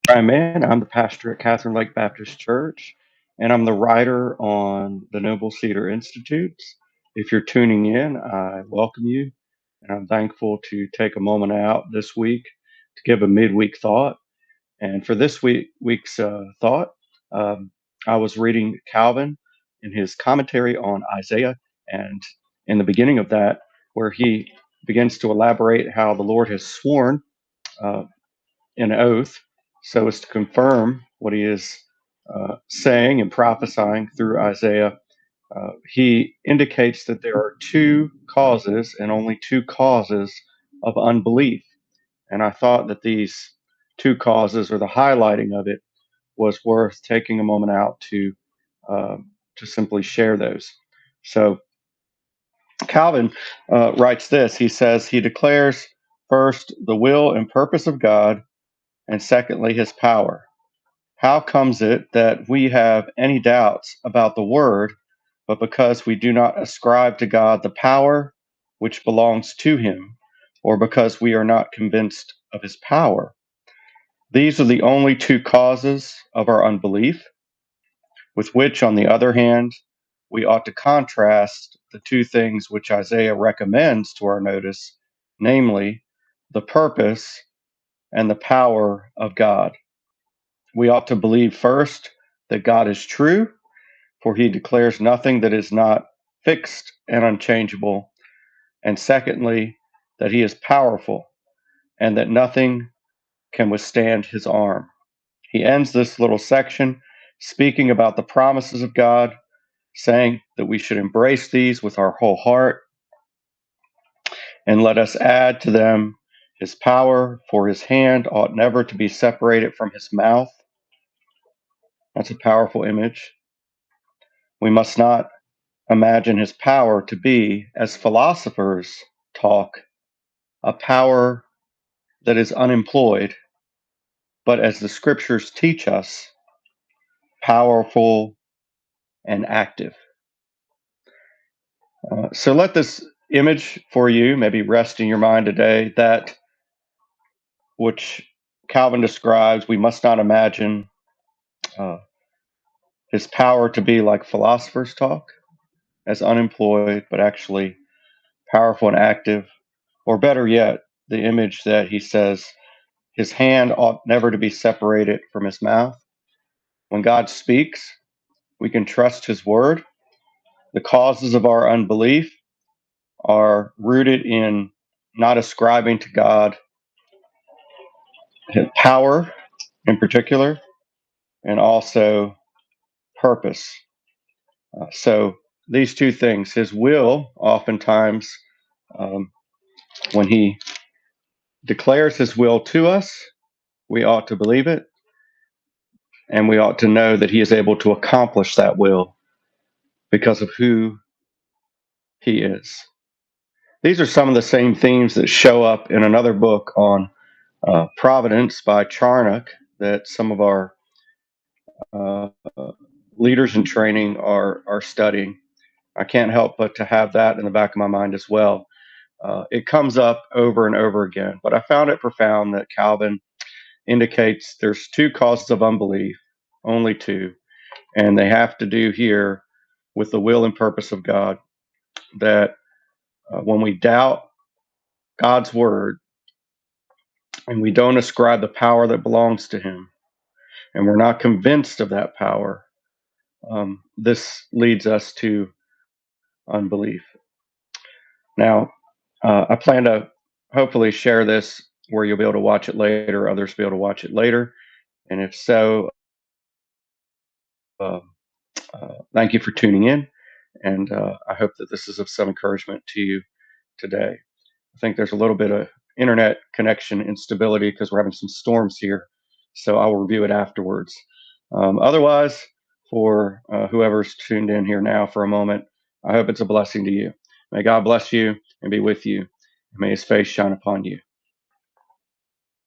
I'm Mann. I'm the pastor at Catherine Lake Baptist Church, and I'm the writer on the Noble Cedar Institutes. If you're tuning in, I welcome you, and I'm thankful to take a moment out this week to give a midweek thought. And for this week's thought, um, I was reading Calvin in his commentary on Isaiah, and in the beginning of that, where he begins to elaborate how the Lord has sworn. Uh, an oath so as to confirm what he is saying and prophesying through Isaiah. He indicates that there are two causes and only two causes of unbelief. And I thought that these two causes, or the highlighting of it, was worth taking a moment out uh, to simply share those. So Calvin writes this. He says he declares first the will and purpose of God, and secondly his power. How comes it that we have any doubts about the word, but because we do not ascribe to God the power which belongs to him, or because we are not convinced of his power? These are the only two causes of our unbelief, with which, on the other hand, we ought to contrast the two things which Isaiah recommends to our notice, namely, the purpose and the power of God. We ought to believe first that God is true, for he declares nothing that is not fixed and unchangeable. And secondly, that he is powerful and that nothing can withstand his arm. He ends this little section speaking about the promises of God, saying that we should embrace these with our whole heart and let us add to them his power, for his hand ought never to be separated from his mouth. That's a powerful image. We must not imagine his power to be, as philosophers talk, a power that is unemployed, but as the scriptures teach us, powerful and active. So let this image for you maybe rest in your mind today, that which Calvin describes, we must not imagine uh, his power to be like philosophers talk, as unemployed, but actually powerful and active. Or better yet, the image that he says his hand ought never to be separated from his mouth. When God speaks, we can trust his word. The causes of our unbelief are rooted in not ascribing to God power in particular, and also purpose. So these two things, his will, oftentimes, um, when he declares his will to us, we ought to believe it, and we ought to know that he is able to accomplish that will because of who he is. These are some of the same themes that show up in another book on Providence by Charnock that some of our uh, leaders in training are studying. I can't help but to have that in the back of my mind as well. It comes up over and over again, but I found it profound that Calvin indicates there's two causes of unbelief, only two, and they have to do here with the will and purpose of God. That when we doubt God's word and we don't ascribe the power that belongs to him, and we're not convinced of that power, this leads us to unbelief. Now, I plan to hopefully share this where you'll be able to watch it later, others will be able to watch it later. And if so, uh, thank you for tuning in. And I hope that this is of some encouragement to you today. I think there's a little bit of internet connection instability because we're having some storms here. So I will review it afterwards. Otherwise, for whoever's tuned in here now for a moment, I hope it's a blessing to you. May God bless you and be with you. And may his face shine upon you.